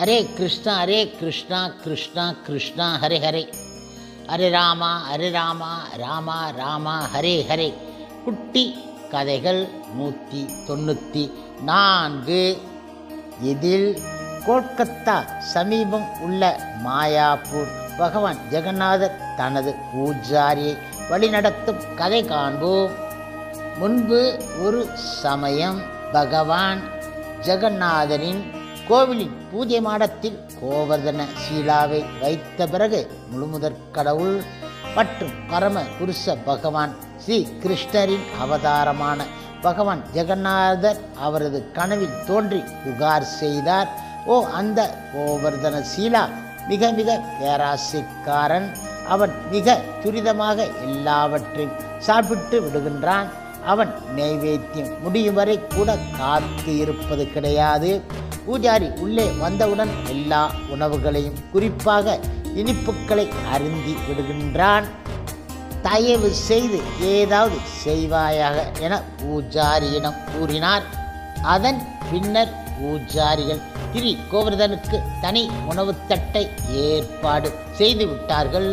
ஹரே கிருஷ்ணா கிருஷ்ணா கிருஷ்ணா ஹரே ஹரே, ஹரே ராமா ராமா ராமா ஹரே ஹரே. குட்டி கதைகள் 194. இதில் கோல்கத்தா சமீபம் உள்ள மாயாப்பூர் பகவான் ஜெகநாதர் தனது பூஜாரியை வழிநடத்தும் கதை காண்போம். முன்பு ஒரு சமயம் பகவான் ஜெகநாதரின் கோவிலின் பூஜை மாடத்தில் கோவர்தன சீலாவை வைத்த பிறகு முழுமுதற் கடவுள் மற்றும் பரம புருஷ பகவான் ஸ்ரீ கிருஷ்ணரின் அவதாரமான பகவான் ஜெகநாதர் அவரது கனவில் தோன்றி புகார் செய்தார். அந்த கோவர்தன சீலா மிக மிக பேராசைக்காரன். அவன் மிக துரிதமாக எல்லாவற்றையும் சாப்பிட்டு விடுகின்றான். அவன் நைவேத்தியம் முடியும் வரை கூட காத்து இருப்பது கிடையாது. பூஜாரி உள்ளே வந்தவுடன் எல்லா உணவுகளையும் குறிப்பாக இனிப்புகளை அருந்தி விடுகின்றான். தயவு செய்து ஏதாவது செய்வாயாக என பூஜாரியிடம் கூறினார். அதன் பின்னர் பூஜாரிகள் திரி கோவர்தனுக்கு தனி உணவுத்தட்டை ஏற்பாடு செய்து விட்டார்கள்.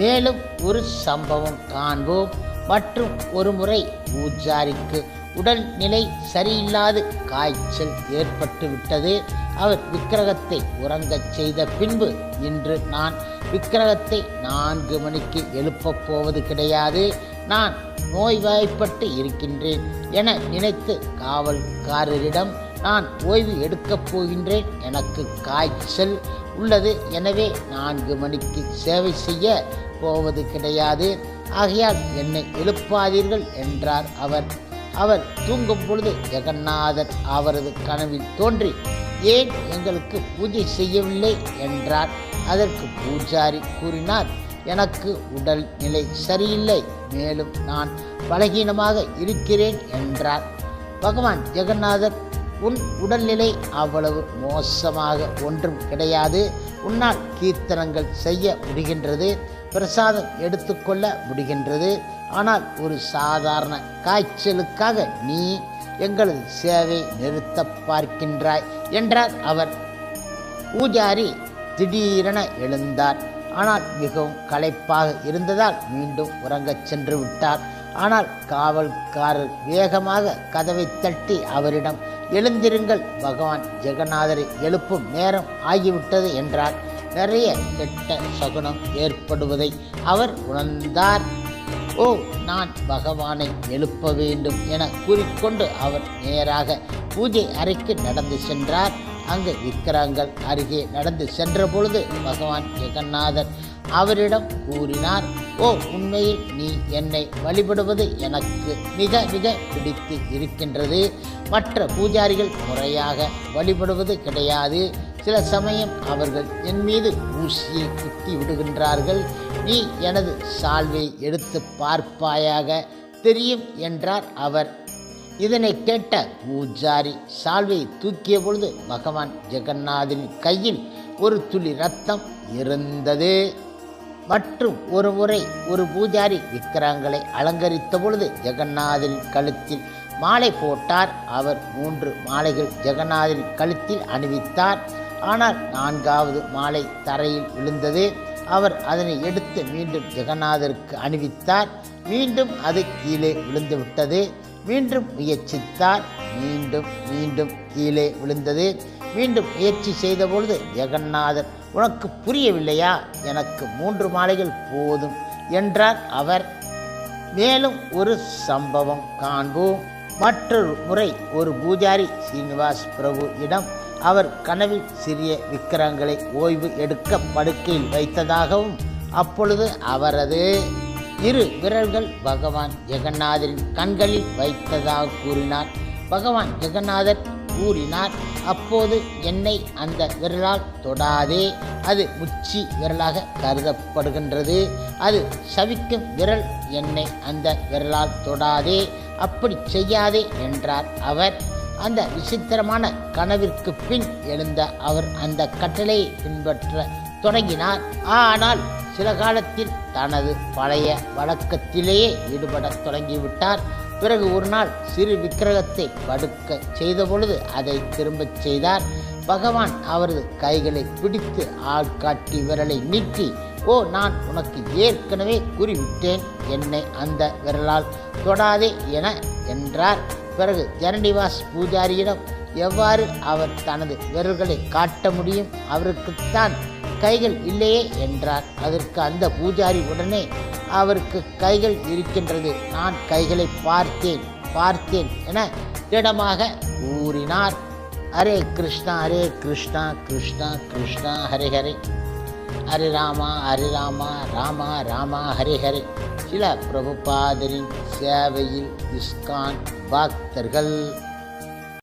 மேலும் ஒரு சம்பவம் காண்போம். மற்றும் ஒரு முறை பூஜாரிக்கு உடல்நிலை சரியில்லாது காய்ச்சல் ஏற்பட்டு விட்டது. அவர் விக்கிரகத்தை உறங்கச் செய்த பின்பு, இன்று நான் விக்கிரகத்தை 4 மணிக்கு எழுப்பப் போவது கிடையாது, நான் நோய்வாய்ப்பட்டு இருக்கின்றேன் என நினைத்து காவல்காரரிடம் நான் ஓய்வு எடுக்கப் போகின்றேன், எனக்கு காய்ச்சல் உள்ளது, எனவே 4 மணிக்கு சேவை செய்ய போவது கிடையாது, ஆகையால் என்னை எழுப்பாதீர்கள் என்றார் அவர். அவர் தூங்கும் பொழுது ஜெகநாதர் அவரது கனவில் தோன்றி, ஏன் எங்களுக்கு பூஜை செய்யவில்லை என்றார். அதற்கு பூஜாரி கூறினார், எனக்கு உடல் நிலை சரியில்லை, மேலும் நான் பலகீனமாக இருக்கிறேன் என்றார். பகவான் ஜெகநாதர், உன் உடல்நிலை அவ்வளவு மோசமாக ஒன்றும் கிடையாது, உன்னால் கீர்த்தனங்கள் செய்ய முடிகின்றது, பிரசாதம் எடுத்துக்கொள்ள முடிகின்றது, ஆனால் ஒரு சாதாரண காய்ச்சலுக்காக நீ எங்களது சேவை நிறுத்த பார்க்கின்றாய் என்றார் அவர். பூஜாரி திடீரென எழுந்தார். ஆனால் மிகவும் களைப்பாக இருந்ததால் மீண்டும் உறங்கச் சென்று விட்டார். ஆனால் காவல்காரர் வேகமாக கதவை தட்டி அவரிடம், எழுந்திருங்கள், பகவான் ஜெகநாதரை எழுப்பும் நேரம் ஆகிவிட்டது என்றார். நிறைய கெட்ட சகுனம் ஏற்படுவதை அவர் உணர்ந்தார். நான் பகவானை எழுப்ப வேண்டும் என கூறிக்கொண்டு அவர் நேராக பூஜை அறைக்கு நடந்து சென்றார். அங்கு விக்கிரகங்கள் அருகே நடந்து சென்ற பொழுது பகவான் ஜெகநாதர் அவரிடம் கூறினார், உண்மையில் நீ என்னை வழிபடுவது எனக்கு மிக மிக பிடித்து இருக்கின்றது. மற்ற பூஜாரிகள் முறையாக வழிபடுவது கிடையாது. சில சமயம் அவர்கள் என் மீது ஊசியை குத்தி விடுகின்றார்கள். நீ எனது சால்வை எடுத்து பார்ப்பாயாக, தெரியும் என்றார் அவர். இதனை கேட்ட பூஜாரி சால்வையை தூக்கிய பொழுது பகவான் ஜெகநாதரின் கையில் ஒரு துளி ரத்தம் இருந்தது. மற்றும் ஒரு முறை ஒரு பூஜாரி விக்கிரகங்களை அலங்கரித்த பொழுது ஜெகநாதரின் கழுத்தில் மாலை போட்டார். அவர் 3 மாலைகள் ஜெகநாதரின் கழுத்தில் அணிவித்தார். ஆனால் 4வது மாலை தரையில் விழுந்தது. அவர் அதனை எடுத்து மீண்டும் ஜெகநாதருக்கு அணிவித்தார். மீண்டும் அது கீழே விழுந்து விட்டது. மீண்டும் முயற்சித்தார். மீண்டும் கீழே விழுந்தது. மீண்டும் முயற்சி செய்த பொழுது ஜெகநாதர், உனக்கு புரியவில்லையா, எனக்கு 3 மாலைகள் போதும் என்றார் அவர். மேலும் ஒரு சம்பவம் காண்போம். மற்றொரு முறை ஒரு பூஜாரி ஸ்ரீனிவாஸ் பிரபு இடம் அவர் கனவில் சிறிய விக்கிரகங்களை ஓய்வு எடுக்க படுக்கையில் வைத்ததாகவும், அப்பொழுது அவரது 2 விரல்கள் பகவான் ஜெகநாதரின் கண்களில் வைத்ததாக கூறினார். பகவான் ஜெகநாதர் கூறினார், அப்போது என்னை அந்த விரலால் தொடாதே, அது முச்சி விரலாக கருதப்படுகின்றது, அது சபிக்கும் விரல், என்னை அந்த விரலால் தொடாதே, அப்படி செய்யாதே என்றார் அவர். அந்த விசித்திரமான கனவிற்கு பின் எழுந்த அவர் அந்த கட்டளையை பின்பற்ற தொடங்கினார். ஆனால் சில காலத்தில் தனது பழைய வழக்கத்திலேயே ஈடுபடத் தொடங்கிவிட்டார். பிறகு ஒரு நாள் சிறு விக்கிரகத்தை படுக்க செய்த பொழுது அதை திரும்பச் செய்தார். பகவான் அவரது கைகளை பிடித்து ஆள்காட்டி விரலை நீட்டி, ஓ, நான் உனக்கு ஏற்கனவே கூறிவிட்டேன், என்னை அந்த விரலால் தொடாதே என்றார். பிறகு ஜனனிவாஸ் பூஜாரியிடம் எவ்வாறு அவர் தனது விரல்களை காட்ட முடியும், அவருக்குத்தான் கைகள் இல்லையே என்றார். அதற்கு அந்த பூஜாரி உடனே, அவருக்கு கைகள் இருக்கின்றது, நான் கைகளை பார்த்தேன் என திடமாக கூறினார். ஹரே கிருஷ்ணா ஹரே கிருஷ்ணா கிருஷ்ணா கிருஷ்ணா ஹரே ஹரே, ஹரே ராமா ராமா ராமா ஹரே ஹரே. சில பிரபுபாதரின் சேவையில் இஸ்கான் பக்தர்கள்.